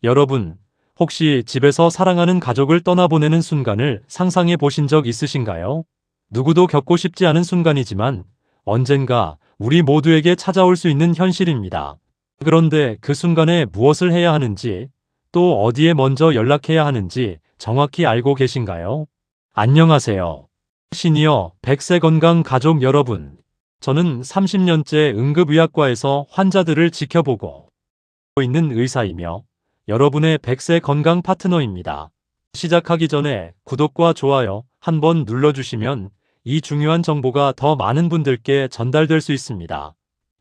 여러분, 혹시 집에서 사랑하는 가족을 떠나보내는 순간을 상상해 보신 적 있으신가요? 누구도 겪고 싶지 않은 순간이지만 언젠가 우리 모두에게 찾아올 수 있는 현실입니다. 그런데 그 순간에 무엇을 해야 하는지, 또 어디에 먼저 연락해야 하는지 정확히 알고 계신가요? 안녕하세요. 시니어 100세 건강 가족 여러분. 저는 30년째 응급의학과에서 환자들을 지켜보고 있는 의사이며 여러분의 100세 건강 파트너입니다. 시작하기 전에 구독과 좋아요 한번 눌러주시면 이 중요한 정보가 더 많은 분들께 전달될 수 있습니다.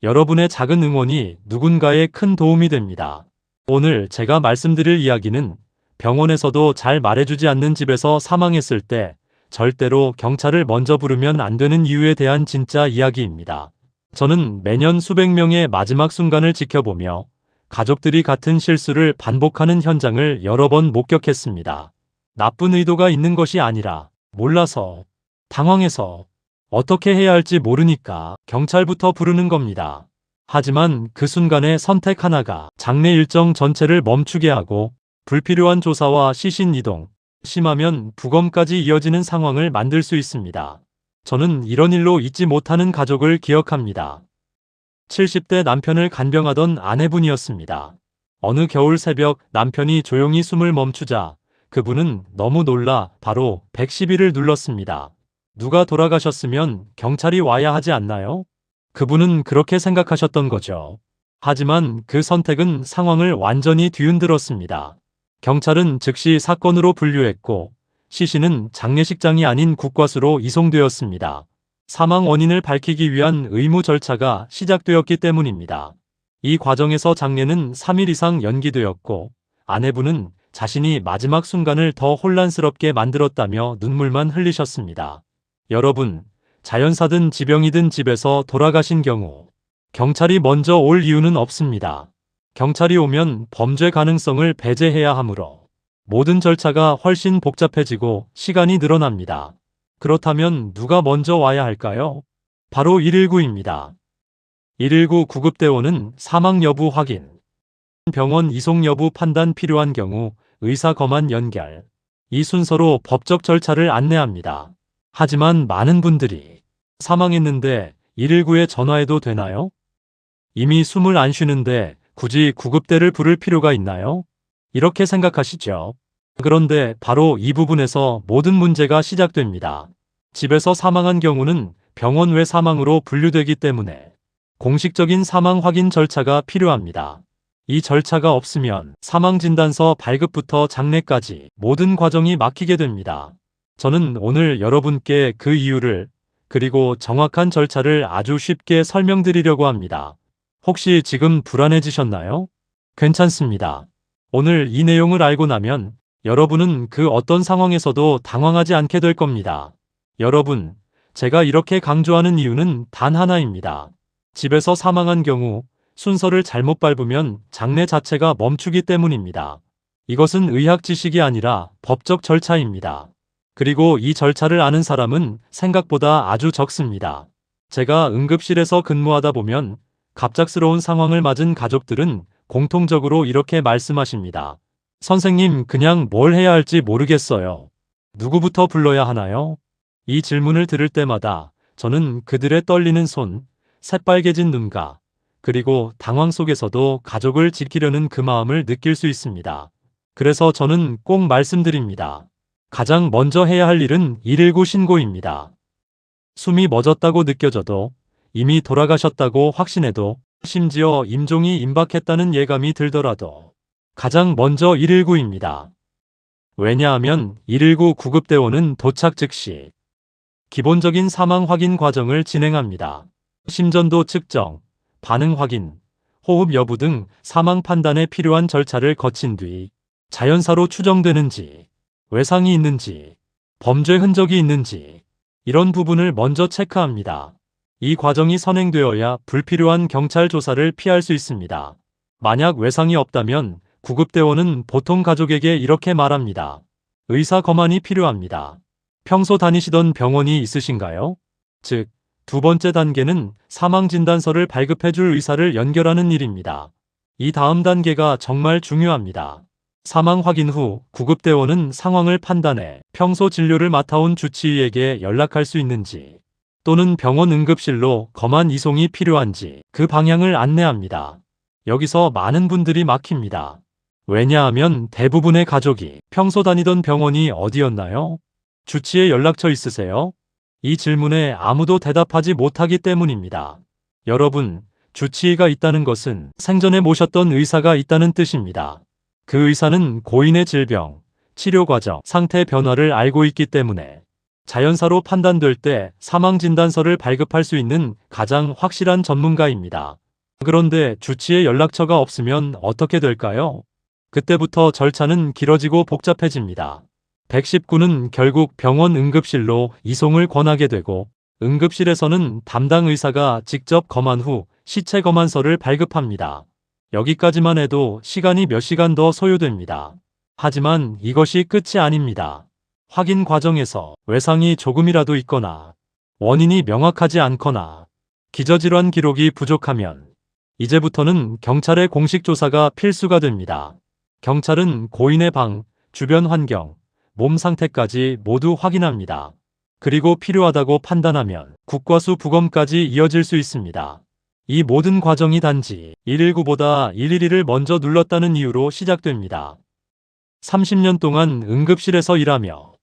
여러분의 작은 응원이 누군가에 큰 도움이 됩니다. 오늘 제가 말씀드릴 이야기는 병원에서도 잘 말해주지 않는 집에서 사망했을 때 절대로 경찰을 먼저 부르면 안 되는 이유에 대한 진짜 이야기입니다. 저는 매년 수백 명의 마지막 순간을 지켜보며 가족들이 같은 실수를 반복하는 현장을 여러 번 목격했습니다. 나쁜 의도가 있는 것이 아니라 몰라서, 당황해서, 어떻게 해야 할지 모르니까 경찰부터 부르는 겁니다. 하지만 그 순간의 선택 하나가 장례 일정 전체를 멈추게 하고 불필요한 조사와 시신 이동, 심하면 부검까지 이어지는 상황을 만들 수 있습니다. 저는 이런 일로 잊지 못하는 가족을 기억합니다. 70대 남편을 간병하던 아내분이었습니다. 어느 겨울 새벽 남편이 조용히 숨을 멈추자 그분은 너무 놀라 바로 112를 눌렀습니다. 누가 돌아가셨으면 경찰이 와야 하지 않나요? 그분은 그렇게 생각하셨던 거죠. 하지만 그 선택은 상황을 완전히 뒤흔들었습니다. 경찰은 즉시 사건으로 분류했고 시신은 장례식장이 아닌 국과수로 이송되었습니다. 사망 원인을 밝히기 위한 의무 절차가 시작되었기 때문입니다. 이 과정에서 장례는 3일 이상 연기되었고 아내분은 자신이 마지막 순간을 더 혼란스럽게 만들었다며 눈물만 흘리셨습니다. 여러분, 자연사든 지병이든 집에서 돌아가신 경우 경찰이 먼저 올 이유는 없습니다. 경찰이 오면 범죄 가능성을 배제해야 하므로 모든 절차가 훨씬 복잡해지고 시간이 늘어납니다. 그렇다면 누가 먼저 와야 할까요? 바로 119입니다. 119 구급대원은 사망 여부 확인, 병원 이송 여부 판단 필요한 경우 의사 검안 연결, 이 순서로 법적 절차를 안내합니다. 하지만 많은 분들이 사망했는데 119에 전화해도 되나요? 이미 숨을 안 쉬는데 굳이 구급대를 부를 필요가 있나요? 이렇게 생각하시죠? 그런데 바로 이 부분에서 모든 문제가 시작됩니다. 집에서 사망한 경우는 병원 외 사망으로 분류되기 때문에 공식적인 사망 확인 절차가 필요합니다. 이 절차가 없으면 사망진단서 발급부터 장례까지 모든 과정이 막히게 됩니다. 저는 오늘 여러분께 그 이유를 그리고 정확한 절차를 아주 쉽게 설명드리려고 합니다. 혹시 지금 불안해지셨나요? 괜찮습니다. 오늘 이 내용을 알고 나면 여러분은 그 어떤 상황에서도 당황하지 않게 될 겁니다. 여러분, 제가 이렇게 강조하는 이유는 단 하나입니다. 집에서 사망한 경우 순서를 잘못 밟으면 장례 자체가 멈추기 때문입니다. 이것은 의학 지식이 아니라 법적 절차입니다. 그리고 이 절차를 아는 사람은 생각보다 아주 적습니다. 제가 응급실에서 근무하다 보면 갑작스러운 상황을 맞은 가족들은 공통적으로 이렇게 말씀하십니다. 선생님, 그냥 뭘 해야 할지 모르겠어요. 누구부터 불러야 하나요? 이 질문을 들을 때마다 저는 그들의 떨리는 손, 새빨개진 눈가, 그리고 당황 속에서도 가족을 지키려는 그 마음을 느낄 수 있습니다. 그래서 저는 꼭 말씀드립니다. 가장 먼저 해야 할 일은 119 신고입니다. 숨이 멎었다고 느껴져도, 이미 돌아가셨다고 확신해도, 심지어 임종이 임박했다는 예감이 들더라도 가장 먼저 119입니다. 왜냐하면 119 구급대원은 도착 즉시 기본적인 사망 확인 과정을 진행합니다. 심전도 측정, 반응 확인, 호흡 여부 등 사망 판단에 필요한 절차를 거친 뒤 자연사로 추정되는지, 외상이 있는지, 범죄 흔적이 있는지 이런 부분을 먼저 체크합니다. 이 과정이 선행되어야 불필요한 경찰 조사를 피할 수 있습니다. 만약 외상이 없다면 구급대원은 보통 가족에게 이렇게 말합니다. 의사 검안이 필요합니다. 평소 다니시던 병원이 있으신가요? 즉, 두 번째 단계는 사망진단서를 발급해줄 의사를 연결하는 일입니다. 이 다음 단계가 정말 중요합니다. 사망 확인 후 구급대원은 상황을 판단해 평소 진료를 맡아온 주치의에게 연락할 수 있는지 또는 병원 응급실로 검안 이송이 필요한지 그 방향을 안내합니다. 여기서 많은 분들이 막힙니다. 왜냐하면 대부분의 가족이 평소 다니던 병원이 어디였나요? 주치의 연락처 있으세요? 이 질문에 아무도 대답하지 못하기 때문입니다. 여러분, 주치의가 있다는 것은 생전에 모셨던 의사가 있다는 뜻입니다. 그 의사는 고인의 질병, 치료 과정, 상태 변화를 알고 있기 때문에 자연사로 판단될 때 사망진단서를 발급할 수 있는 가장 확실한 전문가입니다. 그런데 주치의 연락처가 없으면 어떻게 될까요? 그때부터 절차는 길어지고 복잡해집니다. 119는 결국 병원 응급실로 이송을 권하게 되고 응급실에서는 담당 의사가 직접 검안 후 시체 검안서를 발급합니다. 여기까지만 해도 시간이 몇 시간 더 소요됩니다. 하지만 이것이 끝이 아닙니다. 확인 과정에서 외상이 조금이라도 있거나 원인이 명확하지 않거나 기저질환 기록이 부족하면 이제부터는 경찰의 공식 조사가 필수가 됩니다. 경찰은 고인의 방, 주변 환경, 몸 상태까지 모두 확인합니다. 그리고 필요하다고 판단하면 국과수 부검까지 이어질 수 있습니다. 이 모든 과정이 단지 119보다 112를 먼저 눌렀다는 이유로 시작됩니다. 30년 동안 응급실에서 일하며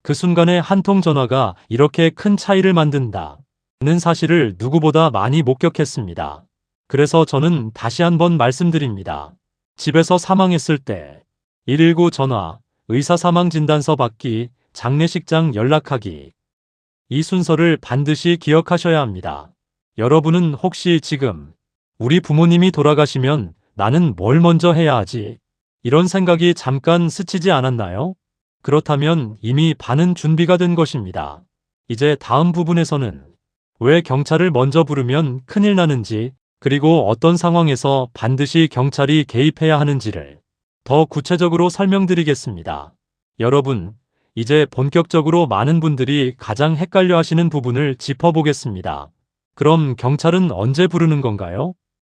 그 순간에 한 통 전화가 이렇게 큰 차이를 만든다는 사실을 누구보다 많이 목격했습니다. 그래서 저는 다시 한번 말씀드립니다. 집에서 사망했을 때 119 전화, 의사 사망 진단서 받기, 장례식장 연락하기. 이 순서를 반드시 기억하셔야 합니다. 여러분은 혹시 지금 우리 부모님이 돌아가시면 나는 뭘 먼저 해야 하지? 이런 생각이 잠깐 스치지 않았나요? 그렇다면 이미 반은 준비가 된 것입니다. 이제 다음 부분에서는 왜 경찰을 먼저 부르면 큰일 나는지, 그리고 어떤 상황에서 반드시 경찰이 개입해야 하는지를 더 구체적으로 설명드리겠습니다. 여러분, 이제 본격적으로 많은 분들이 가장 헷갈려 하시는 부분을 짚어보겠습니다. 그럼 경찰은 언제 부르는 건가요?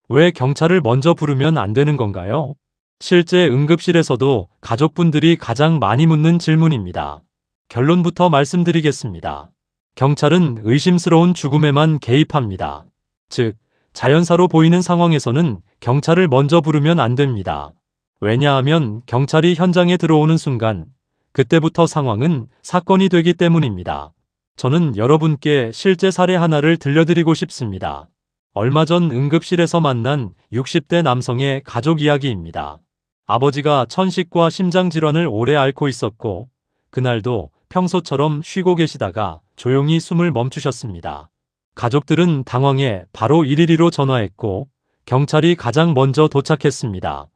왜 경찰을 먼저 부르면 안 되는 건가요? 실제 응급실에서도 가족분들이 가장 많이 묻는 질문입니다. 결론부터 말씀드리겠습니다. 경찰은 의심스러운 죽음에만 개입합니다. 즉, 자연사로 보이는 상황에서는 경찰을 먼저 부르면 안 됩니다. 왜냐하면 경찰이 현장에 들어오는 순간 그때부터 상황은 사건이 되기 때문입니다. 저는 여러분께 실제 사례 하나를 들려드리고 싶습니다. 얼마 전 응급실에서 만난 60대 남성의 가족 이야기입니다. 아버지가 천식과 심장질환을 오래 앓고 있었고 그날도 평소처럼 쉬고 계시다가 조용히 숨을 멈추셨습니다. 가족들은 당황해 바로 112로 전화했고 경찰이 가장 먼저 도착했습니다.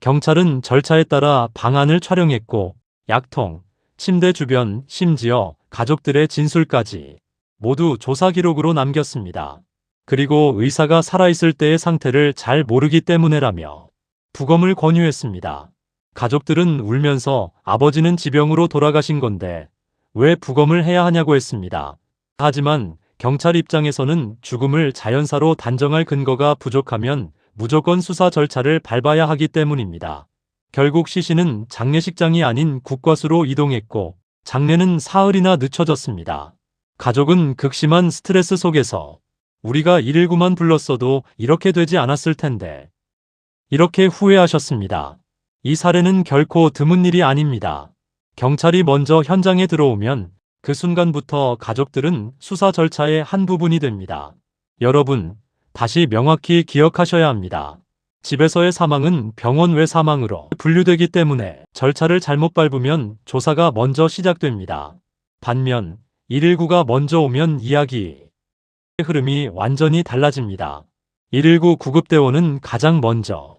경찰은 절차에 따라 방안을 촬영했고 약통, 침대 주변, 심지어 가족들의 진술까지 모두 조사 기록으로 남겼습니다. 그리고 의사가 살아있을 때의 상태를 잘 모르기 때문에라며 부검을 권유했습니다. 가족들은 울면서 아버지는 지병으로 돌아가신 건데 왜 부검을 해야 하냐고 했습니다. 하지만 경찰 입장에서는 죽음을 자연사로 단정할 근거가 부족하면 무조건 수사 절차를 밟아야 하기 때문입니다. 결국 시신은 장례식장이 아닌 국과수로 이동했고 장례는 사흘이나 늦춰졌습니다. 가족은 극심한 스트레스 속에서 우리가 119만 불렀어도 이렇게 되지 않았을 텐데 이렇게 후회하셨습니다. 이 사례는 결코 드문 일이 아닙니다. 경찰이 먼저 현장에 들어오면 그 순간부터 가족들은 수사 절차의 한 부분이 됩니다. 여러분, 다시 명확히 기억하셔야 합니다. 집에서의 사망은 병원 외 사망으로 분류되기 때문에 절차를 잘못 밟으면 조사가 먼저 시작됩니다. 반면 119가 먼저 오면 이야기의 흐름이 완전히 달라집니다. 119 구급대원은 가장 먼저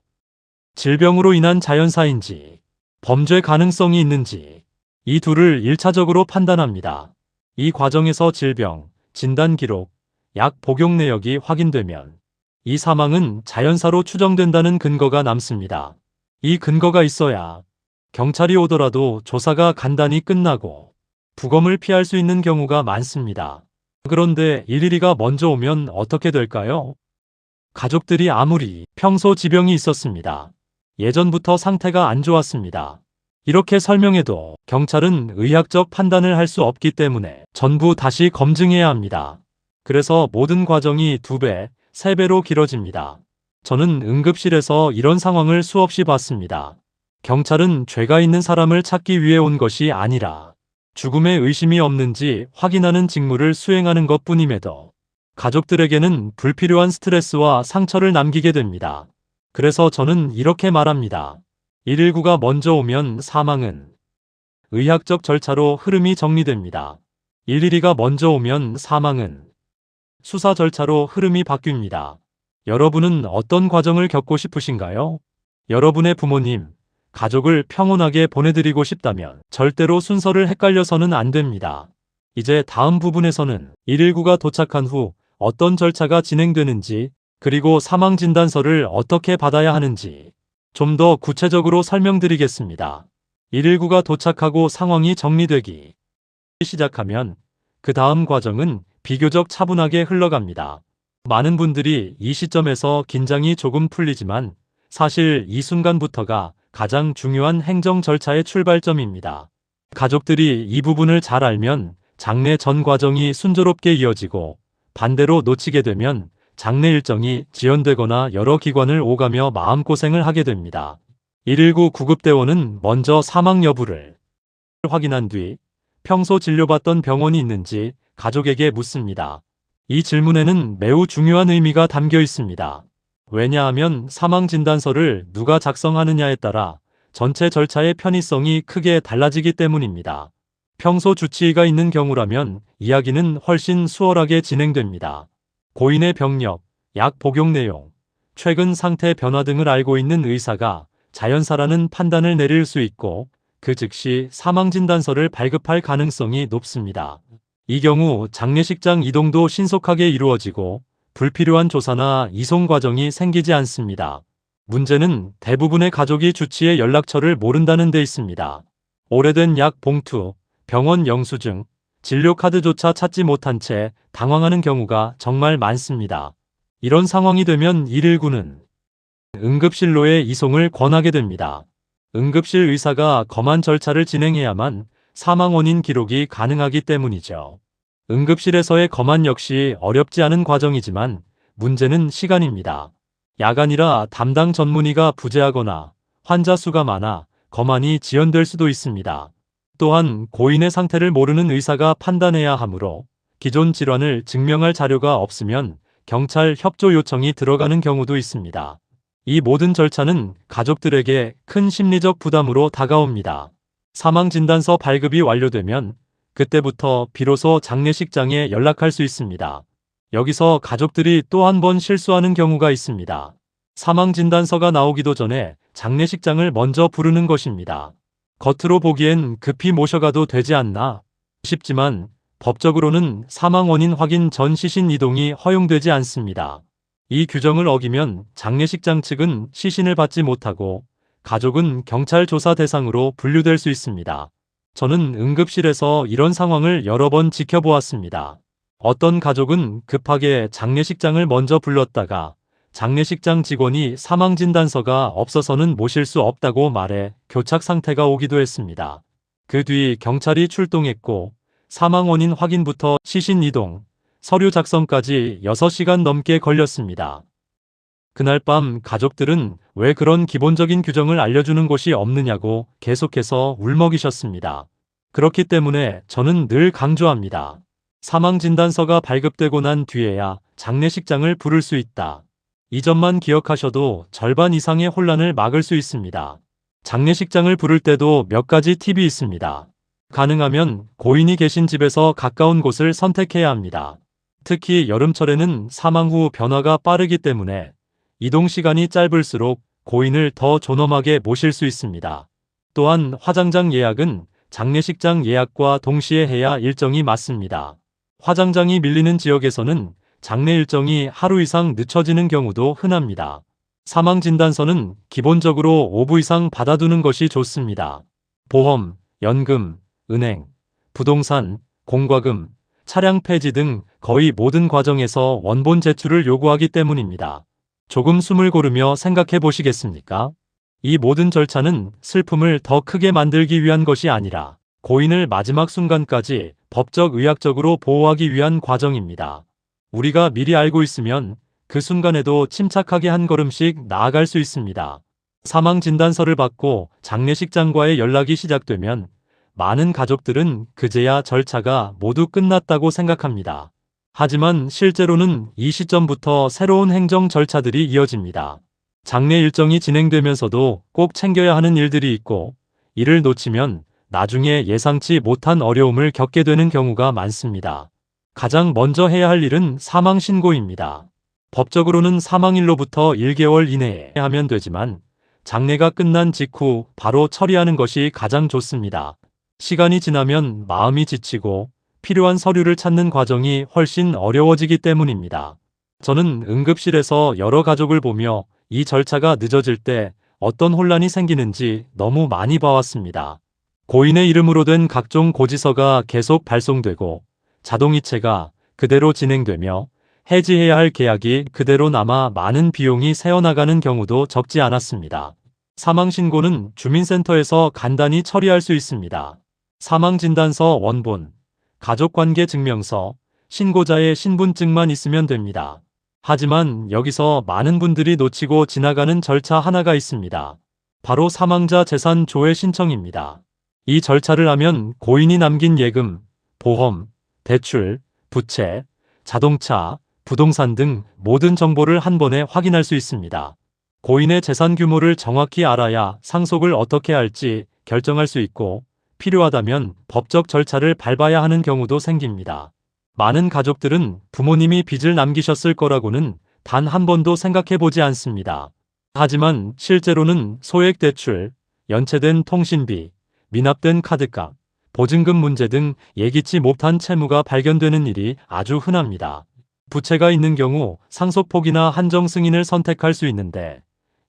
질병으로 인한 자연사인지 범죄 가능성이 있는지 이 둘을 1차적으로 판단합니다. 이 과정에서 질병, 진단 기록, 약 복용 내역이 확인되면 이 사망은 자연사로 추정된다는 근거가 남습니다. 이 근거가 있어야 경찰이 오더라도 조사가 간단히 끝나고 부검을 피할 수 있는 경우가 많습니다. 그런데 112가 먼저 오면 어떻게 될까요? 가족들이 아무리 평소 지병이 있었습니다. 예전부터 상태가 안 좋았습니다. 이렇게 설명해도 경찰은 의학적 판단을 할 수 없기 때문에 전부 다시 검증해야 합니다. 그래서 모든 과정이 2배, 3배로 길어집니다. 저는 응급실에서 이런 상황을 수없이 봤습니다. 경찰은 죄가 있는 사람을 찾기 위해 온 것이 아니라 죽음에 의심이 없는지 확인하는 직무를 수행하는 것뿐임에도 가족들에게는 불필요한 스트레스와 상처를 남기게 됩니다. 그래서 저는 이렇게 말합니다. 119가 먼저 오면 사망은 의학적 절차로 흐름이 정리됩니다. 112가 먼저 오면 사망은 수사 절차로 흐름이 바뀝니다. 여러분은 어떤 과정을 겪고 싶으신가요? 여러분의 부모님, 가족을 평온하게 보내드리고 싶다면 절대로 순서를 헷갈려서는 안 됩니다. 이제 다음 부분에서는 119가 도착한 후 어떤 절차가 진행되는지, 그리고 사망진단서를 어떻게 받아야 하는지 좀 더 구체적으로 설명드리겠습니다. 119가 도착하고 상황이 정리되기 시작하면 그 다음 과정은 비교적 차분하게 흘러갑니다. 많은 분들이 이 시점에서 긴장이 조금 풀리지만 사실 이 순간부터가 가장 중요한 행정 절차의 출발점입니다. 가족들이 이 부분을 잘 알면 장례 전 과정이 순조롭게 이어지고, 반대로 놓치게 되면 장례 일정이 지연되거나 여러 기관을 오가며 마음고생을 하게 됩니다. 119 구급대원은 먼저 사망 여부를 확인한 뒤 평소 진료받던 병원이 있는지 가족에게 묻습니다. 이 질문에는 매우 중요한 의미가 담겨 있습니다. 왜냐하면 사망진단서를 누가 작성하느냐에 따라 전체 절차의 편의성이 크게 달라지기 때문입니다. 평소 주치의가 있는 경우라면 이야기는 훨씬 수월하게 진행됩니다. 고인의 병력, 약 복용 내용, 최근 상태 변화 등을 알고 있는 의사가 자연사라는 판단을 내릴 수 있고, 그 즉시 사망진단서를 발급할 가능성이 높습니다. 이 경우 장례식장 이동도 신속하게 이루어지고 불필요한 조사나 이송 과정이 생기지 않습니다. 문제는 대부분의 가족이 주치의 연락처를 모른다는 데 있습니다. 오래된 약 봉투, 병원 영수증, 진료 카드조차 찾지 못한 채 당황하는 경우가 정말 많습니다. 이런 상황이 되면 119는 응급실로의 이송을 권하게 됩니다. 응급실 의사가 검안 절차를 진행해야만 사망 원인 기록이 가능하기 때문이죠. 응급실에서의 검안 역시 어렵지 않은 과정이지만 문제는 시간입니다. 야간이라 담당 전문의가 부재하거나 환자 수가 많아 검안이 지연될 수도 있습니다. 또한 고인의 상태를 모르는 의사가 판단해야 하므로 기존 질환을 증명할 자료가 없으면 경찰 협조 요청이 들어가는 경우도 있습니다. 이 모든 절차는 가족들에게 큰 심리적 부담으로 다가옵니다. 사망진단서 발급이 완료되면 그때부터 비로소 장례식장에 연락할 수 있습니다. 여기서 가족들이 또 한 번 실수하는 경우가 있습니다. 사망진단서가 나오기도 전에 장례식장을 먼저 부르는 것입니다. 겉으로 보기엔 급히 모셔가도 되지 않나 싶지만 법적으로는 사망 원인 확인 전 시신 이동이 허용되지 않습니다. 이 규정을 어기면 장례식장 측은 시신을 받지 못하고 가족은 경찰 조사 대상으로 분류될 수 있습니다. 저는 응급실에서 이런 상황을 여러 번 지켜보았습니다. 어떤 가족은 급하게 장례식장을 먼저 불렀다가 장례식장 직원이 사망진단서가 없어서는 모실 수 없다고 말해 교착 상태가 오기도 했습니다. 그 뒤 경찰이 출동했고 사망 원인 확인부터 시신 이동, 서류 작성까지 6시간 넘게 걸렸습니다. 그날 밤 가족들은 왜 그런 기본적인 규정을 알려주는 곳이 없느냐고 계속해서 울먹이셨습니다. 그렇기 때문에 저는 늘 강조합니다. 사망진단서가 발급되고 난 뒤에야 장례식장을 부를 수 있다. 이 점만 기억하셔도 절반 이상의 혼란을 막을 수 있습니다. 장례식장을 부를 때도 몇 가지 팁이 있습니다. 가능하면 고인이 계신 집에서 가까운 곳을 선택해야 합니다. 특히 여름철에는 사망 후 변화가 빠르기 때문에 이동 시간이 짧을수록 고인을 더 존엄하게 모실 수 있습니다. 또한 화장장 예약은 장례식장 예약과 동시에 해야 일정이 맞습니다. 화장장이 밀리는 지역에서는 장례 일정이 하루 이상 늦춰지는 경우도 흔합니다. 사망진단서는 기본적으로 5부 이상 받아두는 것이 좋습니다. 보험, 연금, 은행, 부동산, 공과금, 차량 폐지 등 거의 모든 과정에서 원본 제출을 요구하기 때문입니다. 조금 숨을 고르며 생각해 보시겠습니까? 이 모든 절차는 슬픔을 더 크게 만들기 위한 것이 아니라 고인을 마지막 순간까지 법적 의학적으로 보호하기 위한 과정입니다. 우리가 미리 알고 있으면 그 순간에도 침착하게 한 걸음씩 나아갈 수 있습니다. 사망 진단서를 받고 장례식장과의 연락이 시작되면 많은 가족들은 그제야 절차가 모두 끝났다고 생각합니다. 하지만 실제로는 이 시점부터 새로운 행정 절차들이 이어집니다. 장례 일정이 진행되면서도 꼭 챙겨야 하는 일들이 있고, 이를 놓치면 나중에 예상치 못한 어려움을 겪게 되는 경우가 많습니다. 가장 먼저 해야 할 일은 사망 신고입니다. 법적으로는 사망일로부터 1개월 이내에 하면 되지만 장례가 끝난 직후 바로 처리하는 것이 가장 좋습니다. 시간이 지나면 마음이 지치고 필요한 서류를 찾는 과정이 훨씬 어려워지기 때문입니다. 저는 응급실에서 여러 가족을 보며 이 절차가 늦어질 때 어떤 혼란이 생기는지 너무 많이 봐왔습니다. 고인의 이름으로 된 각종 고지서가 계속 발송되고 자동이체가 그대로 진행되며 해지해야 할 계약이 그대로 남아 많은 비용이 새어나가는 경우도 적지 않았습니다. 사망신고는 주민센터에서 간단히 처리할 수 있습니다. 사망진단서 원본, 가족관계증명서, 신고자의 신분증만 있으면 됩니다. 하지만 여기서 많은 분들이 놓치고 지나가는 절차 하나가 있습니다. 바로 사망자 재산 조회 신청입니다. 이 절차를 하면 고인이 남긴 예금, 보험, 대출, 부채, 자동차, 부동산 등 모든 정보를 한 번에 확인할 수 있습니다. 고인의 재산 규모를 정확히 알아야 상속을 어떻게 할지 결정할 수 있고, 필요하다면 법적 절차를 밟아야 하는 경우도 생깁니다. 많은 가족들은 부모님이 빚을 남기셨을 거라고는 단 한 번도 생각해 보지 않습니다. 하지만 실제로는 소액 대출, 연체된 통신비, 미납된 카드값, 보증금 문제 등 예기치 못한 채무가 발견되는 일이 아주 흔합니다. 부채가 있는 경우 상속 포기나 한정 승인을 선택할 수 있는데,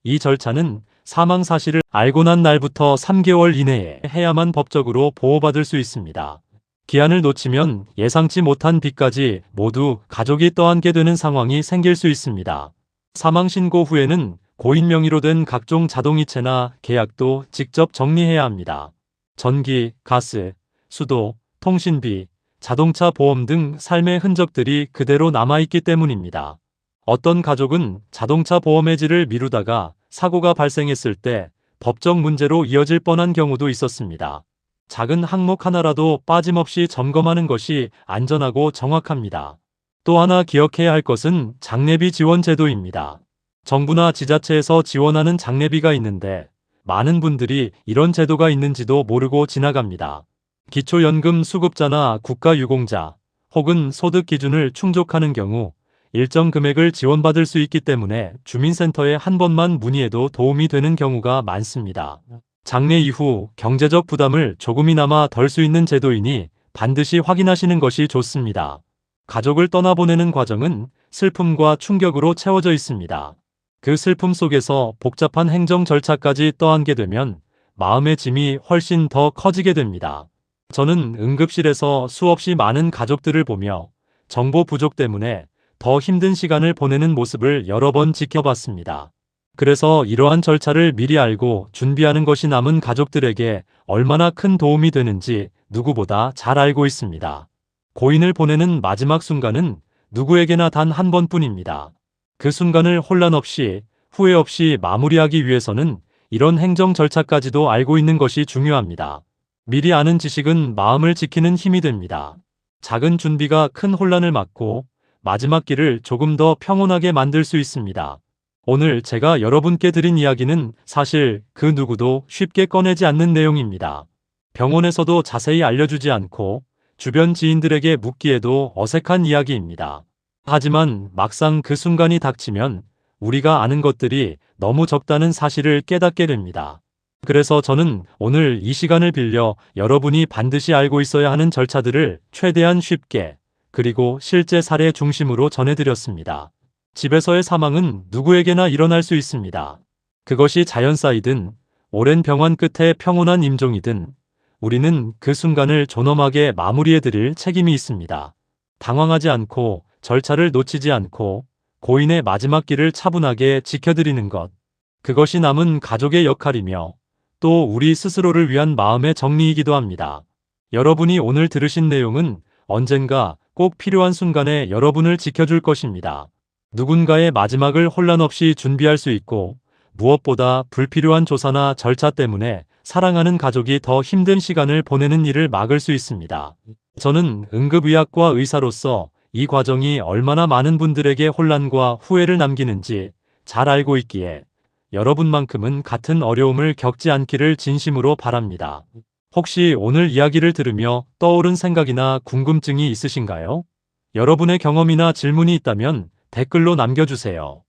이 절차는 사망 사실을 알고 난 날부터 3개월 이내에 해야만 법적으로 보호받을 수 있습니다. 기한을 놓치면 예상치 못한 빚까지 모두 가족이 떠안게 되는 상황이 생길 수 있습니다. 사망 신고 후에는 고인 명의로 된 각종 자동이체나 계약도 직접 정리해야 합니다. 전기, 가스, 수도, 통신비, 자동차 보험 등 삶의 흔적들이 그대로 남아있기 때문입니다. 어떤 가족은 자동차 보험 해지를 미루다가 사고가 발생했을 때 법적 문제로 이어질 뻔한 경우도 있었습니다. 작은 항목 하나라도 빠짐없이 점검하는 것이 안전하고 정확합니다. 또 하나 기억해야 할 것은 장례비 지원 제도입니다. 정부나 지자체에서 지원하는 장례비가 있는데 많은 분들이 이런 제도가 있는지도 모르고 지나갑니다. 기초연금 수급자나 국가유공자 혹은 소득 기준을 충족하는 경우 일정 금액을 지원받을 수 있기 때문에 주민센터에 한 번만 문의해도 도움이 되는 경우가 많습니다. 장례 이후 경제적 부담을 조금이나마 덜 수 있는 제도이니 반드시 확인하시는 것이 좋습니다. 가족을 떠나보내는 과정은 슬픔과 충격으로 채워져 있습니다. 그 슬픔 속에서 복잡한 행정 절차까지 떠안게 되면 마음의 짐이 훨씬 더 커지게 됩니다. 저는 응급실에서 수없이 많은 가족들을 보며 정보 부족 때문에 더 힘든 시간을 보내는 모습을 여러 번 지켜봤습니다. 그래서 이러한 절차를 미리 알고 준비하는 것이 남은 가족들에게 얼마나 큰 도움이 되는지 누구보다 잘 알고 있습니다. 고인을 보내는 마지막 순간은 누구에게나 단 한 번뿐입니다. 그 순간을 혼란 없이, 후회 없이 마무리하기 위해서는 이런 행정 절차까지도 알고 있는 것이 중요합니다. 미리 아는 지식은 마음을 지키는 힘이 됩니다. 작은 준비가 큰 혼란을 막고 마지막 길을 조금 더 평온하게 만들 수 있습니다. 오늘 제가 여러분께 드린 이야기는 사실 그 누구도 쉽게 꺼내지 않는 내용입니다. 병원에서도 자세히 알려주지 않고 주변 지인들에게 묻기에도 어색한 이야기입니다. 하지만 막상 그 순간이 닥치면 우리가 아는 것들이 너무 적다는 사실을 깨닫게 됩니다. 그래서 저는 오늘 이 시간을 빌려 여러분이 반드시 알고 있어야 하는 절차들을 최대한 쉽게 그리고 실제 사례 중심으로 전해드렸습니다. 집에서의 사망은 누구에게나 일어날 수 있습니다. 그것이 자연사이든 오랜 병환 끝에 평온한 임종이든 우리는 그 순간을 존엄하게 마무리해드릴 책임이 있습니다. 당황하지 않고 절차를 놓치지 않고 고인의 마지막 길을 차분하게 지켜드리는 것. 그것이 남은 가족의 역할이며 또 우리 스스로를 위한 마음의 정리이기도 합니다. 여러분이 오늘 들으신 내용은 언젠가 꼭 필요한 순간에 여러분을 지켜줄 것입니다. 누군가의 마지막을 혼란 없이 준비할 수 있고 무엇보다 불필요한 조사나 절차 때문에 사랑하는 가족이 더 힘든 시간을 보내는 일을 막을 수 있습니다. 저는 응급의학과 의사로서 이 과정이 얼마나 많은 분들에게 혼란과 후회를 남기는지 잘 알고 있기에 여러분만큼은 같은 어려움을 겪지 않기를 진심으로 바랍니다. 혹시 오늘 이야기를 들으며 떠오른 생각이나 궁금증이 있으신가요? 여러분의 경험이나 질문이 있다면 댓글로 남겨주세요.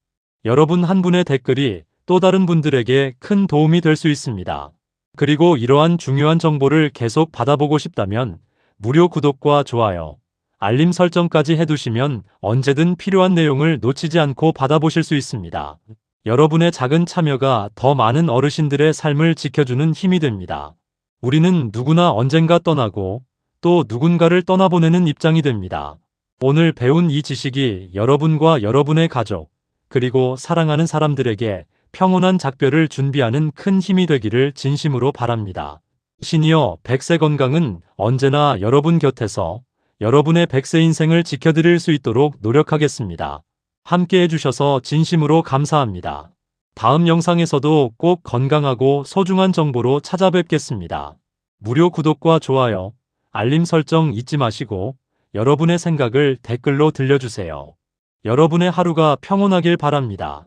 여러분 한 분의 댓글이 또 다른 분들에게 큰 도움이 될 수 있습니다. 그리고 이러한 중요한 정보를 계속 받아보고 싶다면 무료 구독과 좋아요, 알림 설정까지 해두시면 언제든 필요한 내용을 놓치지 않고 받아보실 수 있습니다. 여러분의 작은 참여가 더 많은 어르신들의 삶을 지켜주는 힘이 됩니다. 우리는 누구나 언젠가 떠나고 또 누군가를 떠나보내는 입장이 됩니다. 오늘 배운 이 지식이 여러분과 여러분의 가족, 그리고 사랑하는 사람들에게 평온한 작별을 준비하는 큰 힘이 되기를 진심으로 바랍니다. 시니어 100세 건강은 언제나 여러분 곁에서 여러분의 100세 인생을 지켜드릴 수 있도록 노력하겠습니다. 함께 해주셔서 진심으로 감사합니다. 다음 영상에서도 꼭 건강하고 소중한 정보로 찾아뵙겠습니다. 무료 구독과 좋아요, 알림 설정 잊지 마시고 여러분의 생각을 댓글로 들려주세요. 여러분의 하루가 평온하길 바랍니다.